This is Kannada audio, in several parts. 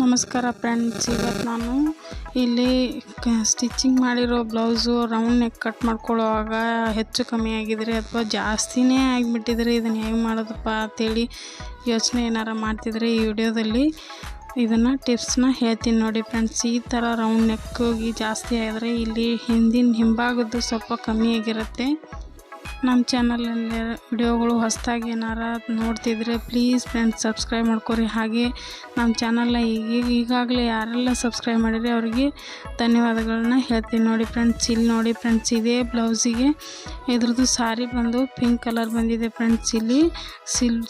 ನಮಸ್ಕಾರ ಫ್ರೆಂಡ್ಸ್, ಇವತ್ತು ನಾನು ಇಲ್ಲಿ ಸ್ಟಿಚಿಂಗ್ ಮಾಡಿರೋ ಬ್ಲೌಸು ರೌಂಡ್ ನೆಕ್ ಕಟ್ ಮಾಡ್ಕೊಳ್ಳೋವಾಗ ಹೆಚ್ಚು ಕಮ್ಮಿ ಆಗಿದ್ರೆ ಅಥವಾ ಜಾಸ್ತಿನೇ ಆಗಿಬಿಟ್ಟಿದ್ರೆ ಇದನ್ನು ಹೇಗೆ ಮಾಡೋದಪ್ಪ ಅಂತೇಳಿ ಯೋಚನೆ ಏನಾರು ಮಾಡ್ತಿದ್ರೆ ಈ ವಿಡಿಯೋದಲ್ಲಿ ಇದನ್ನು ಟಿಪ್ಸ್ನ ಹೇಳ್ತೀನಿ ನೋಡಿ ಫ್ರೆಂಡ್ಸ್. ಈ ಥರ ರೌಂಡ್ ನೆಕ್ಕಿಗೆ ಜಾಸ್ತಿ ಆದರೆ ಇಲ್ಲಿ ಹಿಂಭಾಗದ್ದು ಸ್ವಲ್ಪ ಕಮ್ಮಿ ಆಗಿರುತ್ತೆ. ನಮ್ಮ ಚಾನಲಲ್ಲಿ ವಿಡಿಯೋಗಳು ಹೊಸದಾಗಿ ಏನಾರು ನೋಡ್ತಿದ್ರೆ ಪ್ಲೀಸ್ ಫ್ರೆಂಡ್ಸ್ ಸಬ್ಸ್ಕ್ರೈಬ್ ಮಾಡ್ಕೊರಿ. ಹಾಗೆ ನಮ್ಮ ಚಾನಲ್ನ ಈಗಾಗಲೇ ಯಾರೆಲ್ಲ ಸಬ್ಸ್ಕ್ರೈಬ್ ಮಾಡಿರಿ ಅವರಿಗೆ ಧನ್ಯವಾದಗಳನ್ನ ಹೇಳ್ತೀನಿ ನೋಡಿ ಫ್ರೆಂಡ್ಸ್. ಇಲ್ಲಿ ನೋಡಿ ಫ್ರೆಂಡ್ಸ್, ಇದೇ ಬ್ಲೌಸಿಗೆ ಇದ್ರದ್ದು ಸಾರಿ ಬಂದು ಪಿಂಕ್ ಕಲರ್ ಬಂದಿದೆ ಫ್ರೆಂಡ್ಸ್. ಇಲ್ಲಿ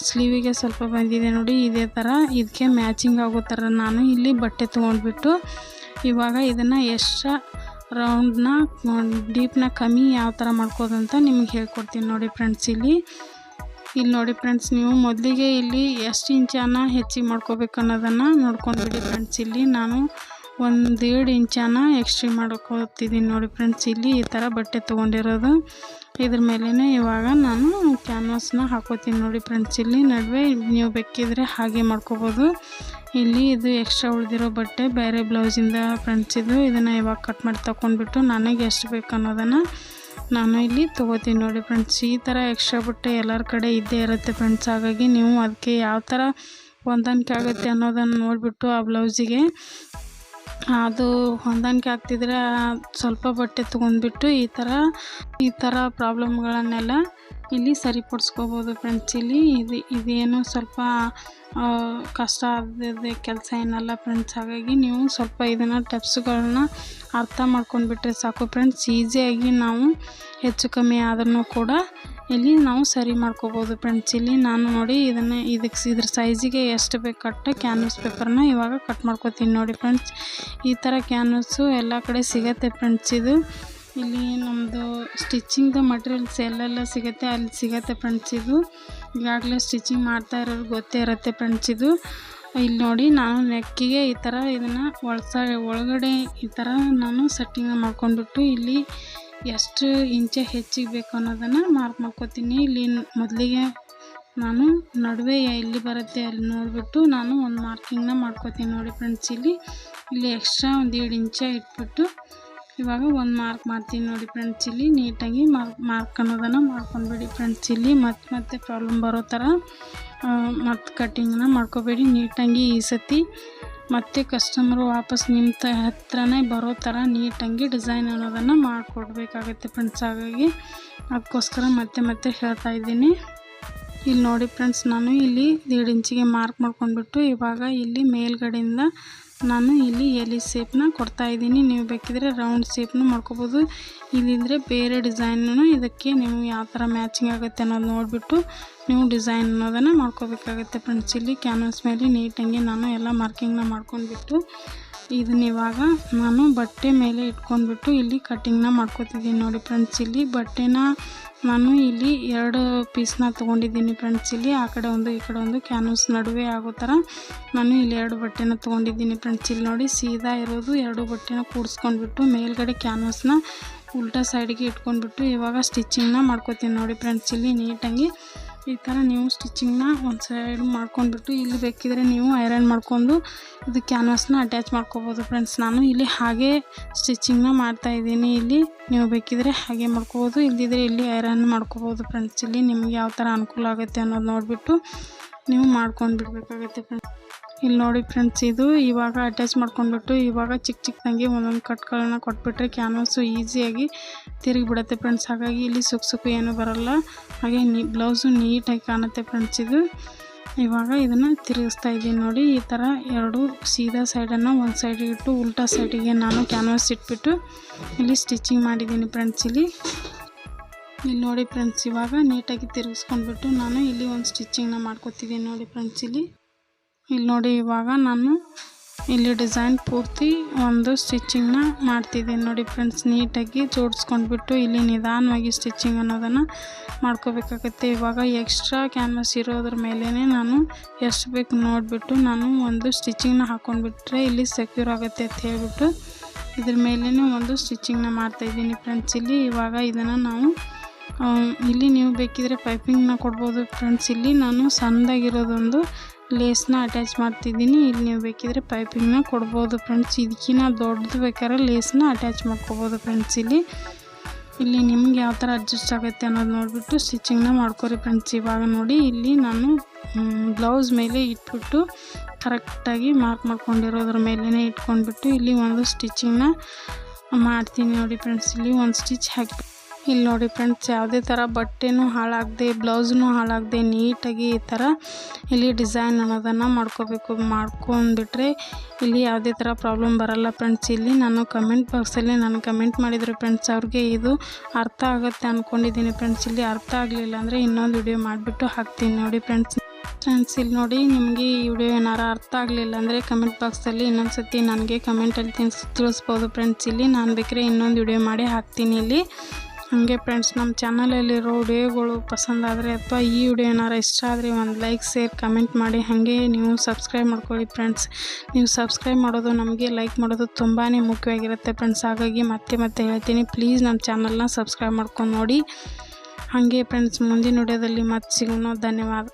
ಸ್ಲೀವಿಗೆ ಸ್ವಲ್ಪ ಬಂದಿದೆ ನೋಡಿ. ಇದೇ ಥರ ಇದಕ್ಕೆ ಮ್ಯಾಚಿಂಗ್ ಆಗೋ ಥರ ನಾನು ಇಲ್ಲಿ ಬಟ್ಟೆ ತೊಗೊಂಡ್ಬಿಟ್ಟು ಇವಾಗ ಇದನ್ನು ಎಕ್ಸ್ಟ್ರಾ ರೌಂಡ್ನ ಡೀಪ್ನ ಕಮ್ಮಿ ಯಾವ ಥರ ಮಾಡ್ಕೋದಂತ ನಿಮಗೆ ಹೇಳ್ಕೊಡ್ತೀನಿ ನೋಡಿ ಫ್ರೆಂಡ್ಸ್. ಇಲ್ಲಿ ನೋಡಿ ಫ್ರೆಂಡ್ಸ್, ನೀವು ಮೊದಲಿಗೆ ಇಲ್ಲಿ ಎಷ್ಟು ಇಂಚನ್ನು ಹೆಚ್ಚಿಗೆ ಮಾಡ್ಕೋಬೇಕು ಅನ್ನೋದನ್ನು ನೋಡ್ಕೊಂಡ್ಬಿಡಿ ಫ್ರೆಂಡ್ಸ್. ಇಲ್ಲಿ ನಾನು 1.5 ಇಂಚನ್ನು ಎಕ್ಸ್ಟ್ರೀಮ್ ಮಾಡ್ಕೋತಿದ್ದೀನಿ ನೋಡಿ ಫ್ರೆಂಡ್ಸ್. ಇಲ್ಲಿ ಈ ಥರ ಬಟ್ಟೆ ತೊಗೊಂಡಿರೋದು ಇದ್ರ ಮೇಲೇ ಇವಾಗ ನಾನು ಕ್ಯಾನ್ವಾಸ್ನ ಹಾಕೋತೀನಿ ನೋಡಿ ಫ್ರೆಂಡ್ಸ್. ಇಲ್ಲಿ ನಡುವೆ ನೀವು ಬೇಕಿದ್ರೆ ಹಾಗೆ ಮಾಡ್ಕೋಬೋದು. ಇಲ್ಲಿ ಇದು ಎಕ್ಸ್ಟ್ರಾ ಉಳಿದಿರೋ ಬಟ್ಟೆ ಬೇರೆ ಬ್ಲೌಸಿಂದ ಫ್ರೆಂಡ್ಸ್. ಇದನ್ನು ಇವಾಗ ಕಟ್ ಮಾಡಿ ತಗೊಂಡ್ಬಿಟ್ಟು ನನಗೆ ಎಷ್ಟು ಬೇಕು ಅನ್ನೋದನ್ನು ನಾನು ಇಲ್ಲಿ ತೊಗೋತೀನಿ ನೋಡಿ ಫ್ರೆಂಡ್ಸ್. ಈ ಥರ ಎಕ್ಸ್ಟ್ರಾ ಬಟ್ಟೆ ಎಲ್ಲರ ಕಡೆ ಇದ್ದೇ ಇರುತ್ತೆ ಫ್ರೆಂಡ್ಸ್. ಹಾಗಾಗಿ ನೀವು ಅದಕ್ಕೆ ಯಾವ ಥರ ಹೊಂದಾಣಿಕೆ ಆಗುತ್ತೆ ಅನ್ನೋದನ್ನು ನೋಡಿಬಿಟ್ಟು ಆ ಬ್ಲೌಸಿಗೆ ಅದು ಹೊಂದಾಣಿಕೆ ಆಗ್ತಿದ್ರೆ ಸ್ವಲ್ಪ ಬಟ್ಟೆ ತೊಗೊಂಡ್ಬಿಟ್ಟು ಈ ಥರ ಪ್ರಾಬ್ಲಮ್ಗಳನ್ನೆಲ್ಲ ಇಲ್ಲಿ ಸರಿಪಡಿಸ್ಕೋಬೋದು ಫ್ರೆಂಡ್ಸ್. ಇಲ್ಲಿ ಇದೇನು ಸ್ವಲ್ಪ ಕಷ್ಟ ಆಗಿದೆ ಕೆಲಸ ಏನಲ್ಲ ಫ್ರೆಂಡ್ಸ್. ಹಾಗಾಗಿ ನೀವು ಸ್ವಲ್ಪ ಇದನ್ನು ಟಿಪ್ಸ್ಗಳನ್ನ ಅರ್ಥ ಮಾಡ್ಕೊಂಡ್ಬಿಟ್ರೆ ಸಾಕು ಫ್ರೆಂಡ್ಸ್. ಈಸಿಯಾಗಿ ನಾವು ಹೆಚ್ಚು ಕಮ್ಮಿ ಆದ್ರೂ ಕೂಡ ಇಲ್ಲಿ ನಾವು ಸರಿ ಮಾಡ್ಕೋಬೋದು ಫ್ರೆಂಡ್ಸ್. ಇಲ್ಲಿ ನಾನು ನೋಡಿ ಇದ್ರ ಸೈಜಿಗೆ ಎಷ್ಟು ಬೇಕು ಕಟ್ ಕ್ಯಾನ್ವಾಸ್ ಪೇಪರ್ನ ಇವಾಗ ಕಟ್ ಮಾಡ್ಕೋತೀನಿ ನೋಡಿ ಫ್ರೆಂಡ್ಸ್. ಈ ಥರ ಕ್ಯಾನ್ವಾಸು ಎಲ್ಲ ಕಡೆ ಸಿಗತ್ತೆ ಫ್ರೆಂಡ್ಸ್. ಇಲ್ಲಿ ನಮ್ಮದು ಸ್ಟಿಚಿಂಗ್ದು ಮಟೀರಿಯಲ್ಸ್ ಎಲ್ಲೆಲ್ಲ ಸಿಗುತ್ತೆ ಅಲ್ಲಿ ಸಿಗತ್ತೆ ಫ್ರೆಂಡ್ಸ್. ಈಗಾಗಲೇ ಸ್ಟಿಚಿಂಗ್ ಮಾಡ್ತಾ ಇರೋರು ಗೊತ್ತೇ ಇರುತ್ತೆ ಫ್ರೆಂಡ್ಸ್. ಇಲ್ಲಿ ನೋಡಿ ನಾನು ನೆಕ್ಕಿಗೆ ಈ ಥರ ಇದನ್ನು ಒಳಗಡೆ ಈ ಥರ ನಾನು ಸೆಟ್ಟಿಂಗ್ ಮಾಡ್ಕೊಂಡ್ಬಿಟ್ಟು ಇಲ್ಲಿ ಎಷ್ಟು ಇಂಚೆ ಹೆಚ್ಚಿಗೆ ಬೇಕು ಅನ್ನೋದನ್ನು ಮಾರ್ಕ್ ಮಾಡ್ಕೋತೀನಿ. ಇಲ್ಲಿ ಮೊದಲಿಗೆ ನಾನು ನಡುವೆ ಎಲ್ಲಿ ಬರುತ್ತೆ ಅಲ್ಲಿ ನೋಡಿಬಿಟ್ಟು ನಾನು ಒಂದು ಮಾರ್ಕಿಂಗ್ನ ಮಾಡ್ಕೋತೀನಿ ನೋಡಿ ಫ್ರೆಂಡ್ಸ್. ಇಲ್ಲಿ ಎಕ್ಸ್ಟ್ರಾ 1.5 ಇಂಚ ಇಟ್ಬಿಟ್ಟು ಇವಾಗ ಒಂದು ಮಾರ್ಕ್ ಮಾಡ್ತೀನಿ ನೋಡಿ ಫ್ರೆಂಡ್ಸ್. ಇಲ್ಲಿ ನೀಟಾಗಿ ಮಾರ್ಕ್ ಅನ್ನೋದನ್ನು ಮಾಡ್ಕೊಂಡ್ಬಿಡಿ ಫ್ರೆಂಡ್ಸ್. ಇಲ್ಲಿ ಮತ್ತೆ ಪ್ರಾಬ್ಲಮ್ ಬರೋ ಥರ ಮತ್ತು ಕಟ್ಟಿಂಗ್ನ ಮಾಡ್ಕೋಬೇಡಿ. ನೀಟಾಗಿ ಈ ಸತಿ ಮತ್ತೆ ಕಸ್ಟಮರು ವಾಪಸ್ ನಿಮ್ಮ ಹತ್ರನೇ ಬರೋ ಥರ ನೀಟಾಗಿ ಡಿಸೈನ್ ಅನ್ನೋದನ್ನು ಮಾಡಿಕೊಡ್ಬೇಕಾಗತ್ತೆ ಫ್ರೆಂಡ್ಸ್. ಹಾಗಾಗಿ ಅದಕ್ಕೋಸ್ಕರ ಮತ್ತೆ ಹೇಳ್ತಾ ಇದ್ದೀನಿ. ಇಲ್ಲಿ ನೋಡಿ ಫ್ರೆಂಡ್ಸ್, ನಾನು ಇಲ್ಲಿ 1.5 ಇಂಚಿಗೆ ಮಾರ್ಕ್ ಮಾಡ್ಕೊಂಡ್ಬಿಟ್ಟು ಇವಾಗ ಇಲ್ಲಿ ಮೇಲ್ಗಡೆಯಿಂದ ನಾನು ಇಲ್ಲಿ ಎಲಿ ಶೇಪ್ನ ಕೊಡ್ತಾಯಿದ್ದೀನಿ. ನೀವು ಬೇಕಿದ್ರೆ ರೌಂಡ್ ಶೇಪ್ನು ಮಾಡ್ಕೋಬೋದು. ಇಲ್ಲಿಂದರೆ ಬೇರೆ ಡಿಸೈನೂ ಇದಕ್ಕೆ ನೀವು ಯಾವ ಥರ ಮ್ಯಾಚಿಂಗ್ ಆಗುತ್ತೆ ಅನ್ನೋದು ನೋಡಿಬಿಟ್ಟು ನೀವು ಡಿಸೈನ್ ಅನ್ನೋದನ್ನು ಮಾಡ್ಕೋಬೇಕಾಗತ್ತೆ ಫ್ರೆಂಡ್ಸ್. ಇಲ್ಲಿ ಕ್ಯಾನ್ವಾಸ್ ಮೇಲೆ ನೀಟಾಗಿ ನಾನು ಎಲ್ಲ ಮಾರ್ಕಿಂಗ್ನ ಮಾಡ್ಕೊಂಡ್ಬಿಟ್ಟು ಇದನ್ನ ಇವಾಗ ನಾನು ಬಟ್ಟೆ ಮೇಲೆ ಇಟ್ಕೊಂಡ್ಬಿಟ್ಟು ಇಲ್ಲಿ ಕಟ್ಟಿಂಗ್ನ ಮಾಡ್ಕೋತಿದ್ದೀನಿ ನೋಡಿ ಫ್ರೆಂಡ್ಸ್. ಇಲ್ಲಿ ಬಟ್ಟೆನ ನಾನು ಇಲ್ಲಿ 2 ಪೀಸ್ನ ತೊಗೊಂಡಿದ್ದೀನಿ ಫ್ರೆಂಡ್ಸ್. ಇಲ್ಲಿ ಆ ಕಡೆ ಒಂದು ಈ ಕಡೆ ಒಂದು ಕ್ಯಾನ್ವಾಸ್ ನಡುವೆ ಆಗೋ ಥರ ನಾನು ಇಲ್ಲಿ 2 ಬಟ್ಟೆನ ತೊಗೊಂಡಿದ್ದೀನಿ ಫ್ರೆಂಡ್ಸ್. ಇಲ್ಲಿ ನೋಡಿ ಸೀದಾ ಇರೋದು 2 ಬಟ್ಟೆನ ಕೂಡಿಸ್ಕೊಂಡ್ಬಿಟ್ಟು ಮೇಲ್ಗಡೆ ಕ್ಯಾನ್ವಾಸ್ನ ಉಲ್ಟಾ ಸೈಡಿಗೆ ಇಟ್ಕೊಂಡ್ಬಿಟ್ಟು ಇವಾಗ ಸ್ಟಿಚಿಂಗ್ನ ಮಾಡ್ಕೋತೀನಿ ನೋಡಿ ಫ್ರೆಂಡ್ಸ್. ಇಲ್ಲಿ ನೀಟಾಗಿ ಈ ಥರ ನೀವು ಸ್ಟಿಚಿಂಗ್ನ ಒಂದು ಸೈಡ್ ಮಾಡ್ಕೊಂಡ್ಬಿಟ್ಟು ಇಲ್ಲಿ ಬೇಕಿದ್ರೆ ನೀವು ಐರನ್ ಮಾಡ್ಕೊಂಡು ಇದು ಕ್ಯಾನ್ವಾಸ್ನ ಅಟ್ಯಾಚ್ ಮಾಡ್ಕೋಬೋದು ಫ್ರೆಂಡ್ಸ್. ನಾನು ಇಲ್ಲಿ ಹಾಗೆ ಸ್ಟಿಚಿಂಗ್ನ ಮಾಡ್ತಾಯಿದ್ದೀನಿ. ಇಲ್ಲಿ ನೀವು ಬೇಕಿದ್ರೆ ಹಾಗೆ ಮಾಡ್ಕೋಬೋದು, ಇಲ್ಲದಿದ್ದರೆ ಇಲ್ಲಿ ಐರನ್ ಮಾಡ್ಕೋಬೋದು ಫ್ರೆಂಡ್ಸ್. ಇಲ್ಲಿ ನಿಮಗೆ ಯಾವ ಥರ ಅನುಕೂಲ ಆಗುತ್ತೆ ಅನ್ನೋದು ನೋಡಿಬಿಟ್ಟು ನೀವು ಮಾಡ್ಕೊಂಡು ಬಿಡಬೇಕಾಗತ್ತೆ ಫ್ರೆಂಡ್ಸ್. ಇಲ್ಲಿ ನೋಡಿ ಫ್ರೆಂಡ್ಸ್, ಇವಾಗ ಅಟ್ಯಾಚ್ ಮಾಡ್ಕೊಂಡ್ಬಿಟ್ಟು ಇವಾಗ ಚಿಕ್ಕದಾಗಿ ಒಂದೊಂದು ಕಟ್ಗಳನ್ನ ಕೊಟ್ಬಿಟ್ರೆ ಕ್ಯಾನ್ವಾಸು ಈಸಿಯಾಗಿ ತಿರುಗಿಬಿಡುತ್ತೆ ಫ್ರೆಂಡ್ಸ್. ಹಾಗಾಗಿ ಇಲ್ಲಿ ಸುಕ್ಕು ಏನೂ ಬರೋಲ್ಲ. ಹಾಗೆ ಬ್ಲೌಸು ನೀಟಾಗಿ ಕಾಣುತ್ತೆ ಫ್ರೆಂಡ್ಸ್. ಇವಾಗ ಇದನ್ನು ತಿರುಗಿಸ್ತಾ ಇದ್ದೀನಿ ನೋಡಿ. ಈ ಥರ 2 ಸೀದಾ ಸೈಡನ್ನು ಒಂದು ಸೈಡಿಗೆ ಇಟ್ಟು ಉಲ್ಟಾ ಸೈಡಿಗೆ ನಾನು ಕ್ಯಾನ್ವಾಸ್ ಇಟ್ಬಿಟ್ಟು ಇಲ್ಲಿ ಸ್ಟಿಚಿಂಗ್ ಮಾಡಿದ್ದೀನಿ ಫ್ರೆಂಡ್ಸ್. ಇಲ್ಲಿ ನೋಡಿ ಫ್ರೆಂಡ್ಸ್, ಇವಾಗ ನೀಟಾಗಿ ತಿರುಗಿಸ್ಕೊಂಡ್ಬಿಟ್ಟು ನಾನು ಇಲ್ಲಿ ಒಂದು ಸ್ಟಿಚಿಂಗ್ನ ಮಾಡ್ಕೊತಿದ್ದೀನಿ ನೋಡಿ ಫ್ರೆಂಡ್ಸ್. ಇಲ್ಲಿ ನೋಡಿ ಇವಾಗ ನಾನು ಇಲ್ಲಿ ಡಿಸೈನ್ ಪೂರ್ತಿ ಒಂದು ಸ್ಟಿಚಿಂಗ್ನ ಮಾಡ್ತಿದ್ದೀನಿ ನೋಡಿ ಫ್ರೆಂಡ್ಸ್. ನೀಟಾಗಿ ಜೋಡಿಸ್ಕೊಂಡ್ಬಿಟ್ಟು ಇಲ್ಲಿ ನಿಧಾನವಾಗಿ ಸ್ಟಿಚಿಂಗ್ ಅನ್ನೋದನ್ನು ಮಾಡ್ಕೋಬೇಕಾಗತ್ತೆ. ಇವಾಗ ಎಕ್ಸ್ಟ್ರಾ ಕ್ಯಾನ್ವಾಸ್ ಇರೋದ್ರ ಮೇಲೇ ನಾನು ಎಷ್ಟು ಬೇಕು ನೋಡಿಬಿಟ್ಟು ನಾನು ಒಂದು ಸ್ಟಿಚಿಂಗ್ನ ಹಾಕ್ಕೊಂಡ್ಬಿಟ್ರೆ ಇಲ್ಲಿ ಸೆಕ್ಯೂರ್ ಆಗುತ್ತೆ ಅಂತ ಹೇಳ್ಬಿಟ್ಟು ಇದ್ರ ಮೇಲೇ ಒಂದು ಸ್ಟಿಚಿಂಗ್ನ ಮಾಡ್ತಾಯಿದ್ದೀನಿ ಫ್ರೆಂಡ್ಸ್. ಇವಾಗ ಇದನ್ನು ನಾವು ಇಲ್ಲಿ ನೀವು ಬೇಕಿದ್ರೆ ಪೈಪಿಂಗ್ನ ಕೊಡ್ಬೋದು ಫ್ರೆಂಡ್ಸ್. ಇಲ್ಲಿ ನಾನು ಸಣ್ಣದಾಗಿರೋದೊಂದು ಲೇಸ್ನ ಅಟ್ಯಾಚ್ ಮಾಡ್ತಿದ್ದೀನಿ. ಇಲ್ಲಿ ನೀವು ಬೇಕಿದ್ರೆ ಪೈಪಿಂಗ್ನ ಕೊಡ್ಬೋದು ಫ್ರೆಂಡ್ಸ್. ಇದಕ್ಕಿಂತ ದೊಡ್ಡದು ಬೇಕಾದ್ರೆ ಲೇಸ್ನ ಅಟ್ಯಾಚ್ ಮಾಡ್ಕೋಬೋದು ಫ್ರೆಂಡ್ಸ್. ಇಲ್ಲಿ ನಿಮ್ಗೆ ಯಾವ ಥರ ಅಡ್ಜಸ್ಟ್ ಆಗುತ್ತೆ ಅನ್ನೋದು ನೋಡಿಬಿಟ್ಟು ಸ್ಟಿಚಿಂಗ್ನ ಮಾಡ್ಕೊರಿ ಫ್ರೆಂಡ್ಸ್. ಇವಾಗ ನೋಡಿ ಇಲ್ಲಿ ನಾನು ಬ್ಲೌಸ್ ಮೇಲೆ ಇಟ್ಬಿಟ್ಟು ಕರೆಕ್ಟಾಗಿ ಮಾರ್ಕ್ ಮಾಡ್ಕೊಂಡಿರೋದ್ರ ಮೇಲೇ ಇಟ್ಕೊಂಡ್ಬಿಟ್ಟು ಇಲ್ಲಿ ಒಂದು ಸ್ಟಿಚಿಂಗ್ನ ಮಾಡ್ತೀನಿ ನೋಡಿ ಫ್ರೆಂಡ್ಸ್. ಇಲ್ಲಿ ಒಂದು ಸ್ಟಿಚ್ ಹಾಕಿ ಇಲ್ಲಿ ನೋಡಿ ಫ್ರೆಂಡ್ಸ್, ಯಾವುದೇ ಥರ ಬಟ್ಟೆನೂ ಹಾಳಾಗದೆ ಬ್ಲೌಸ್ನೂ ಹಾಳಾಗದೆ ನೀಟಾಗಿ ಈ ಥರ ಇಲ್ಲಿ ಡಿಸೈನ್ ಅನ್ನೋದನ್ನು ಮಾಡ್ಕೊಂಡ್ಬಿಟ್ರೆ ಇಲ್ಲಿ ಯಾವುದೇ ಥರ ಪ್ರಾಬ್ಲಮ್ ಬರಲ್ಲ ಫ್ರೆಂಡ್ಸ್. ಇಲ್ಲಿ ನಾನು ಕಮೆಂಟ್ ಬಾಕ್ಸಲ್ಲಿ ಕಮೆಂಟ್ ಮಾಡಿದ್ರು ಫ್ರೆಂಡ್ಸ್, ಅವ್ರಿಗೆ ಇದು ಅರ್ಥ ಆಗುತ್ತೆ ಅಂದ್ಕೊಂಡಿದ್ದೀನಿ ಫ್ರೆಂಡ್ಸ್. ಇಲ್ಲಿ ಅರ್ಥ ಆಗಲಿಲ್ಲ ಅಂದರೆ ಇನ್ನೊಂದು ವಿಡಿಯೋ ಮಾಡಿಬಿಟ್ಟು ಹಾಕ್ತೀನಿ ನೋಡಿ ಫ್ರೆಂಡ್ಸ್. ಇಲ್ಲಿ ನೋಡಿ, ನಿಮಗೆ ಈ ವಿಡಿಯೋ ಏನಾರು ಅರ್ಥ ಆಗಲಿಲ್ಲ ಅಂದರೆ ಕಮೆಂಟ್ ಬಾಕ್ಸಲ್ಲಿ ಇನ್ನೊಂದು ಸತಿ ನನಗೆ ಕಮೆಂಟಲ್ಲಿ ತಿಳಿಸ್ಬೋದು ಫ್ರೆಂಡ್ಸ್. ಇಲ್ಲಿ ನಾನು ಬೇಕಾದ್ರೆ ಇನ್ನೊಂದು ವಿಡಿಯೋ ಮಾಡಿ ಹಾಕ್ತೀನಿ ಇಲ್ಲಿ. ಹಾಗೆ ಫ್ರೆಂಡ್ಸ್, ನಮ್ಮ ಚಾನಲಲ್ಲಿರೋ ವಿಡಿಯೋಗಳು ಪಸಂದಾದರೆ ಅಥವಾ ಈ ವಿಡಿಯೋ ಏನಾರು ಇಷ್ಟ ಆದರೆ ಒಂದು ಲೈಕ್, ಶೇರ್, ಕಮೆಂಟ್ ಮಾಡಿ. ಹಾಗೆ ನೀವು ಸಬ್ಸ್ಕ್ರೈಬ್ ಮಾಡ್ಕೊಳ್ಳಿ ಫ್ರೆಂಡ್ಸ್. ನೀವು ಸಬ್ಸ್ಕ್ರೈಬ್ ಮಾಡೋದು ನಮಗೆ ಲೈಕ್ ಮಾಡೋದು ತುಂಬಾ ಮುಖ್ಯವಾಗಿರುತ್ತೆ ಫ್ರೆಂಡ್ಸ್. ಹಾಗಾಗಿ ಮತ್ತೆ ಹೇಳ್ತೀನಿ, ಪ್ಲೀಸ್ ನಮ್ಮ ಚಾನಲ್ನ ಸಬ್ಸ್ಕ್ರೈಬ್ ಮಾಡ್ಕೊಂಡು ನೋಡಿ. ಹಾಗೆ ಫ್ರೆಂಡ್ಸ್, ಮುಂದಿನ ವಿಡಿಯೋದಲ್ಲಿ ಮತ್ತೆ ಸಿಗೋಣ. ಧನ್ಯವಾದ.